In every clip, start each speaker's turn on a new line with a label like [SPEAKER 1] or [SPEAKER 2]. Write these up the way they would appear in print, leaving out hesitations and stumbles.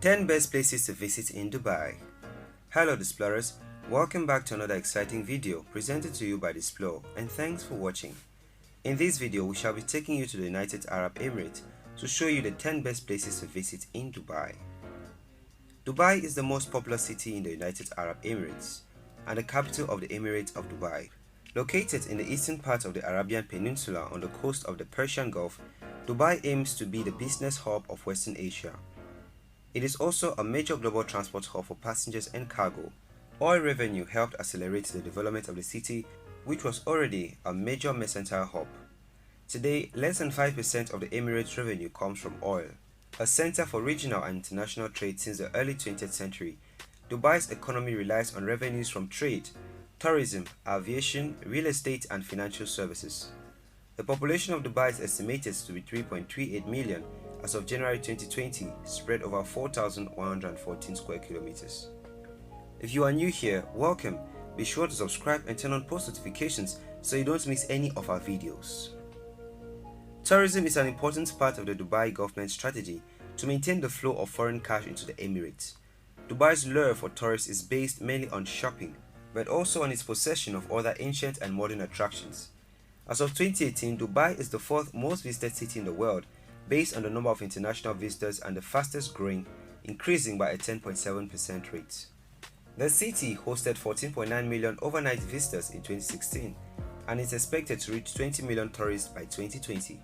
[SPEAKER 1] 10 Best Places to Visit in Dubai. Hello explorers, welcome back to another exciting video presented to you by Displore, and thanks for watching. In this video, we shall be taking you to the United Arab Emirates to show you the 10 best places to visit in Dubai. Dubai is the most popular city in the United Arab Emirates and the capital of the Emirate of Dubai. Located in the eastern part of the Arabian Peninsula on the coast of the Persian Gulf, Dubai aims to be the business hub of Western Asia. It is also a major global transport hub for passengers and cargo. Oil revenue helped accelerate the development of the city, which was already a major mercantile hub. Today, less than 5% of the Emirates' revenue comes from oil. A center for regional and international trade since the early 20th century, Dubai's economy relies on revenues from trade, tourism, aviation, real estate, and financial services. The population of Dubai is estimated to be 3.38 million as of January 2020, spread over 4,114 square kilometers. If you are new here, welcome. Be sure to subscribe and turn on post notifications so you don't miss any of our videos. Tourism is an important part of the Dubai government strategy to maintain the flow of foreign cash into the Emirates. Dubai's lure for tourists is based mainly on shopping, but also on its possession of other ancient and modern attractions. As of 2018, Dubai is the fourth most visited city in the world based on the number of international visitors and the fastest growing, increasing by a 10.7% rate. The city hosted 14.9 million overnight visitors in 2016 and is expected to reach 20 million tourists by 2020.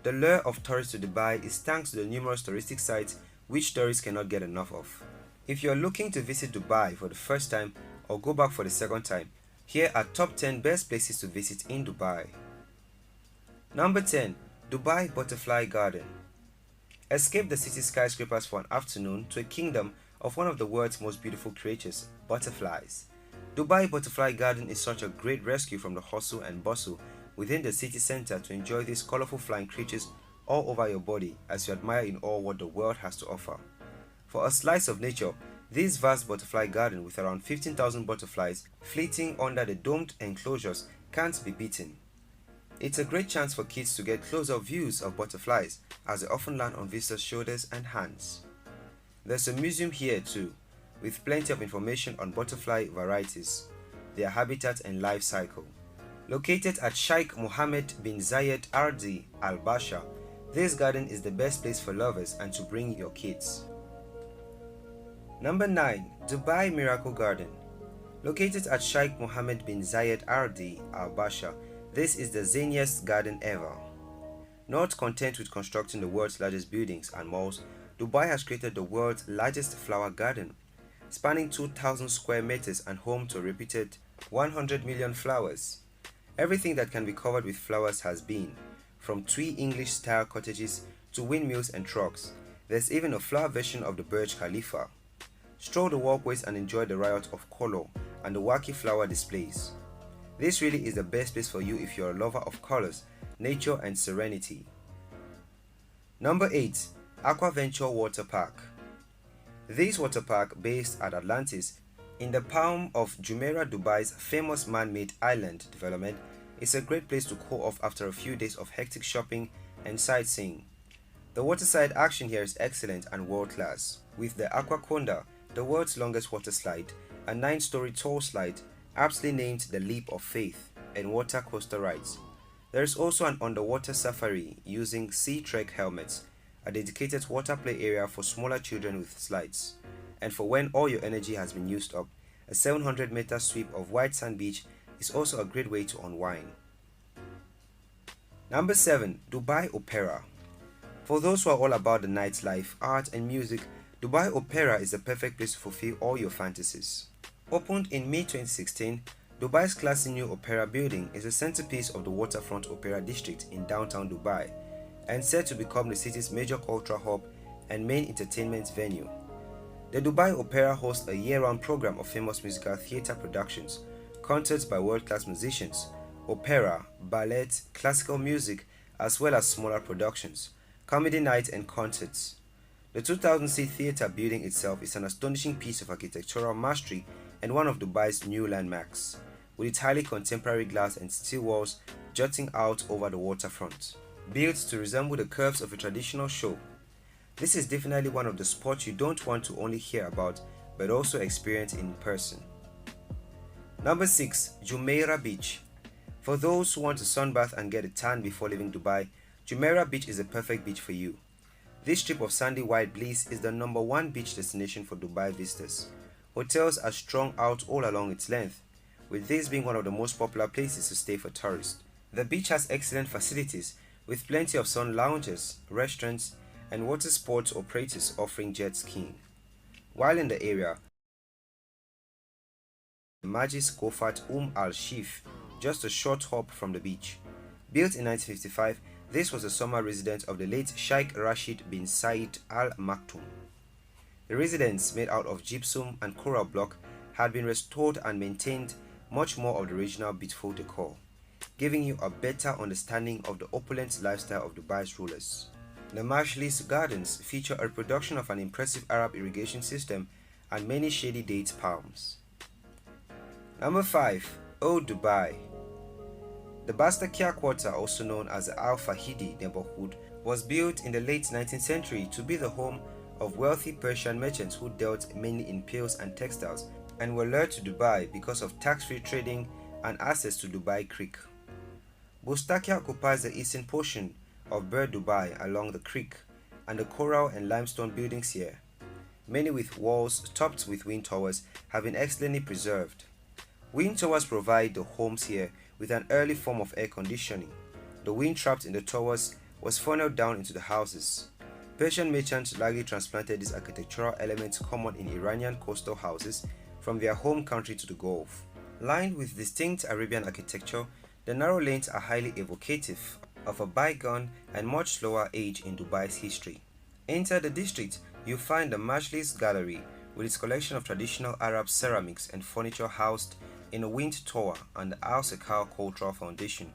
[SPEAKER 1] The lure of tourists to Dubai is thanks to the numerous touristic sites which tourists cannot get enough of. If you are looking to visit Dubai for the first time or go back for the second time, here are top 10 best places to visit in Dubai. Number 10. Dubai Butterfly Garden. Escape the city skyscrapers for an afternoon to a kingdom of one of the world's most beautiful creatures, butterflies. Dubai Butterfly Garden is such a great rescue from the hustle and bustle within the city center to enjoy these colorful flying creatures all over your body as you admire in awe what the world has to offer. For a slice of nature, this vast butterfly garden with around 15,000 butterflies fleeting under the domed enclosures can't be beaten. It's a great chance for kids to get closer views of butterflies as they often land on visitors' shoulders and hands. There's a museum here too, with plenty of information on butterfly varieties, their habitat and life cycle. Located at Sheikh Mohammed bin Zayed Ardi Al Basha, this garden is the best place for lovers and to bring your kids. Number 9. Dubai Miracle Garden. Located at Sheikh Mohammed bin Zayed Ardi Al Basha, this is the zaniest garden ever. Not content with constructing the world's largest buildings and malls, Dubai has created the world's largest flower garden, spanning 2,000 square meters and home to a reputed 100 million flowers. Everything that can be covered with flowers has been, from twee English-style cottages to windmills and trucks. There's even a flower version of the Burj Khalifa. Stroll the walkways and enjoy the riot of color and the wacky flower displays. This really is the best place for you if you're a lover of colors, nature and serenity. Number 8. Aquaventure Water Park. This water park, based at Atlantis, in the palm of Jumeirah, Dubai's famous man-made island development, is a great place to cool off after a few days of hectic shopping and sightseeing. The waterside action here is excellent and world-class, with the Aquaconda, the world's longest water slide, a 9-story tall slide, aptly named the Leap of Faith, and water coaster rides. There is also an underwater safari using Sea Trek helmets, a dedicated water play area for smaller children with slides, and for when all your energy has been used up, a 700-meter sweep of white sand beach is also a great way to unwind. Number 7. Dubai Opera. For those who are all about the nightlife, art and music, Dubai Opera is the perfect place to fulfill all your fantasies. Opened in May 2016, Dubai's classy new opera building is the centerpiece of the Waterfront Opera District in downtown Dubai and set to become the city's major cultural hub and main entertainment venue. The Dubai Opera hosts a year-round program of famous musical theater productions, concerts by world-class musicians, opera, ballet, classical music, as well as smaller productions, comedy nights and concerts. The 2,000-seat theater building itself is an astonishing piece of architectural mastery and one of Dubai's new landmarks, with its highly contemporary glass and steel walls jutting out over the waterfront. Built to resemble the curves of a traditional show, This is definitely one of the spots you don't want to only hear about but also experience in person. Number 6. Jumeirah Beach. For those who want to sunbath and get a tan before leaving Dubai, Jumeirah Beach is a perfect beach for you. This strip of sandy white bliss is the number one beach destination for Dubai visitors. Hotels are strung out all along its length, with this being one of the most popular places to stay for tourists. The beach has excellent facilities with plenty of sun lounges, restaurants, and water sports operators offering jet skiing. While in the area, Majlis Kofat Al Shif, just a short hop from the beach. Built in 1955, this was a summer residence of the late Sheikh Rashid bin Said Al Maktoum. The residence, made out of gypsum and coral block, had been restored and maintained much more of the original beautiful decor, giving you a better understanding of the opulent lifestyle of Dubai's rulers. The Majlis Gardens feature a reproduction of an impressive Arab irrigation system and many shady date palms. Number 5. Old Dubai. The Bastakia Quarter, also known as the Al Fahidi neighborhood, was built in the late 19th century to be the home of wealthy Persian merchants who dealt mainly in pearls and textiles and were lured to Dubai because of tax-free trading and access to Dubai Creek. Bustakia occupies the eastern portion of Bur Dubai along the creek and the coral and limestone buildings here, many with walls topped with wind towers, have been excellently preserved. Wind towers provide the homes here with an early form of air conditioning. The wind trapped in the towers was funneled down into the houses. Persian merchants largely transplanted these architectural elements common in Iranian coastal houses from their home country to the Gulf. Lined with distinct Arabian architecture, the narrow lanes are highly evocative of a bygone and much slower age in Dubai's history. Enter the district, you find the Majlis Gallery with its collection of traditional Arab ceramics and furniture housed in a wind tower and the Al Sekal Cultural Foundation,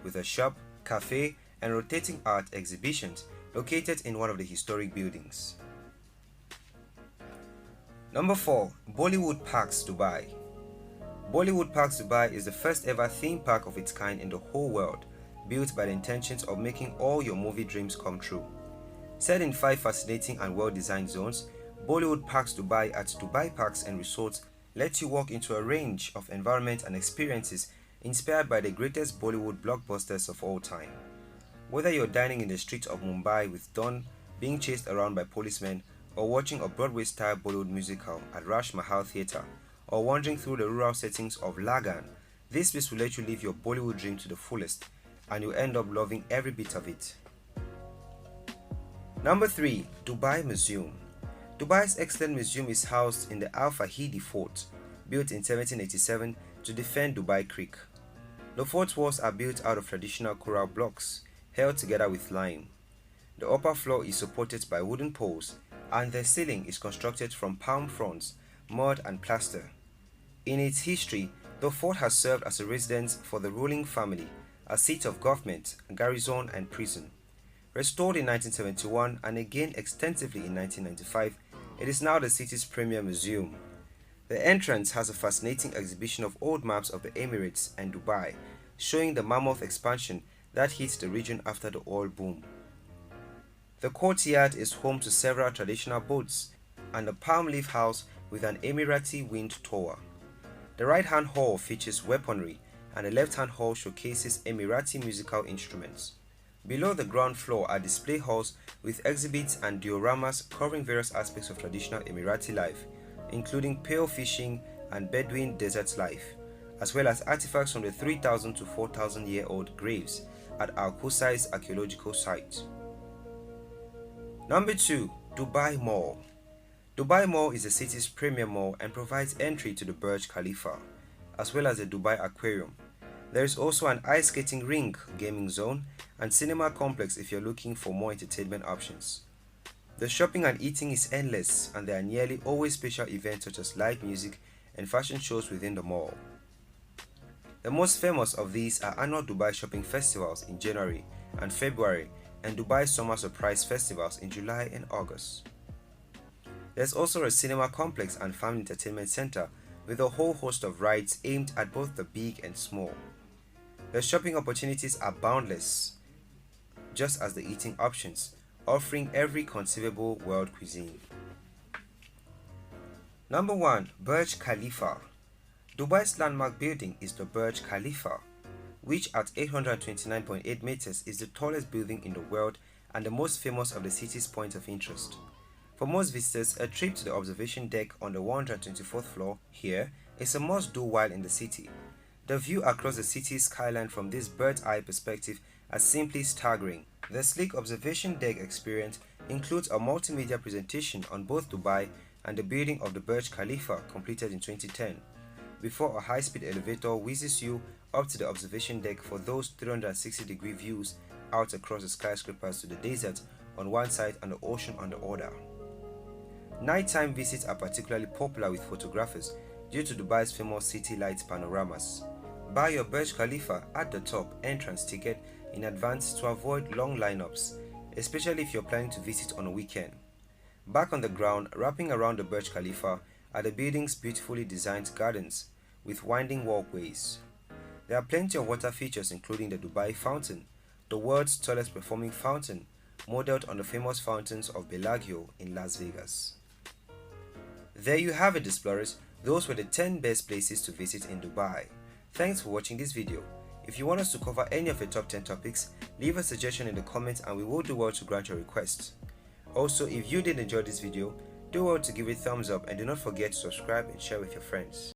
[SPEAKER 1] with a shop, cafe, and rotating art exhibitions located in one of the historic buildings. Number 4. Bollywood Parks Dubai. Bollywood Parks Dubai is the first ever theme park of its kind in the whole world, built by the intentions of making all your movie dreams come true. Set in 5 fascinating and well-designed zones, Bollywood Parks Dubai at Dubai Parks and Resorts lets you walk into a range of environments and experiences inspired by the greatest Bollywood blockbusters of all time. Whether you're dining in the streets of Mumbai with Don being chased around by policemen, or watching a Broadway-style Bollywood musical at Raj Mahal Theatre, or wandering through the rural settings of Lagan, this place will let you live your Bollywood dream to the fullest, and you'll end up loving every bit of it. Number 3. Dubai Museum. Dubai's excellent museum is housed in the Al Fahidi Fort, built in 1787 to defend Dubai Creek. The fort's walls are built out of traditional coral blocks, held together with lime. The upper floor is supported by wooden poles, and the ceiling is constructed from palm fronds, mud and plaster. In its history, the fort has served as a residence for the ruling family, a seat of government, garrison and prison. Restored in 1971 and again extensively in 1995, it is now the city's premier museum. The entrance has a fascinating exhibition of old maps of the Emirates and Dubai, showing the mammoth expansion that hit the region after the oil boom. The courtyard is home to several traditional boats and a palm leaf house with an Emirati wind tower. The right-hand hall features weaponry and the left-hand hall showcases Emirati musical instruments. Below the ground floor are display halls with exhibits and dioramas covering various aspects of traditional Emirati life, including pearl fishing and Bedouin desert life, as well as artifacts from the 3,000 to 4,000 year old graves at Al Qusay's archaeological site. Number 2. Dubai Mall. Dubai Mall is the city's premier mall and provides entry to the Burj Khalifa, as well as the Dubai Aquarium. There is also an ice skating rink, gaming zone, and cinema complex if you're looking for more entertainment options. The shopping and eating is endless, and there are nearly always special events such as live music and fashion shows within the mall. The most famous of these are annual Dubai shopping festivals in January and February, and Dubai Summer Surprise Festivals in July and August. There's also a cinema complex and family entertainment center with a whole host of rides aimed at both the big and small. The shopping opportunities are boundless, just as the eating options, offering every conceivable world cuisine. Number 1. Burj Khalifa. Dubai's landmark building is the Burj Khalifa, which at 829.8 meters is the tallest building in the world and the most famous of the city's points of interest. For most visitors, a trip to the observation deck on the 124th floor here is a must-do while in the city. The view across the city's skyline from this bird's-eye perspective is simply staggering. The sleek observation deck experience includes a multimedia presentation on both Dubai and the building of the Burj Khalifa completed in 2010, before a high-speed elevator whizzes you up to the observation deck for those 360-degree views out across the skyscrapers to the desert on one side and the ocean on the other. Nighttime visits are particularly popular with photographers due to Dubai's famous city lights panoramas. Buy your Burj Khalifa at the top entrance ticket in advance to avoid long lineups, especially if you're planning to visit on a weekend. Back on the ground, wrapping around the Burj Khalifa are the building's beautifully designed gardens with winding walkways. There are plenty of water features including the Dubai Fountain, the world's tallest performing fountain, modeled on the famous fountains of Bellagio in Las Vegas. There you have it, explorers. Those were the 10 best places to visit in Dubai. Thanks for watching this video. If you want us to cover any of your top 10 topics, leave a suggestion in the comments and we will do well to grant your request. Also, if you did enjoy this video, do well to give it a thumbs up and do not forget to subscribe and share with your friends.